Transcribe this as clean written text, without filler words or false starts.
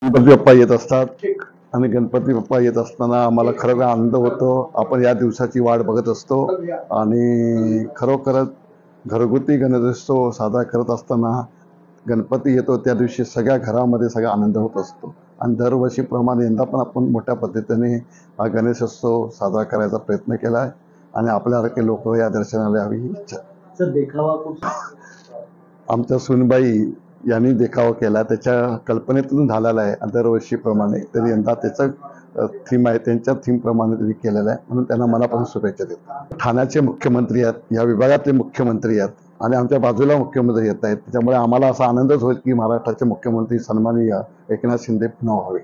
गणपती बाप्पा येत असतात आणि गणपती बाप्पा येत असताना आम्हाला खरं आनंद होतो. आपण या दिवसाची वाट बघत असतो आणि खरोखरच घरगुती गणेशोत्सव साजरा करत असताना गणपती येतो त्या दिवशी सगळ्या घरामध्ये सगळा आनंद होत असतो आणि दरवर्षीप्रमाणे यंदा पण आपण मोठ्या पद्धतीने हा गणेशोत्सव साजरा करायचा प्रयत्न केला आहे आणि आपल्यासारखे लोक या दर्शनाला यावी ही इच्छा. आमच्या सुनबाई यांनी देखावा केला, त्याच्या कल्पनेतून झालेला आहे दरवर्षीप्रमाणे. तरी यंदा त्याचं थीम आहे, त्यांच्या थीमप्रमाणे त्यांनी केलेलं आहे, म्हणून त्यांना मनापासून शुभेच्छा देतो. ठाण्याचे मुख्यमंत्री आहेत, या विभागातले मुख्यमंत्री आहेत आणि आमच्या बाजूला मुख्यमंत्री येत आहेत. त्याच्यामुळे आम्हाला असा आनंदच होईल की महाराष्ट्राचे मुख्यमंत्री सन्माननीय एकनाथ शिंदे पुन्हा व्हावे.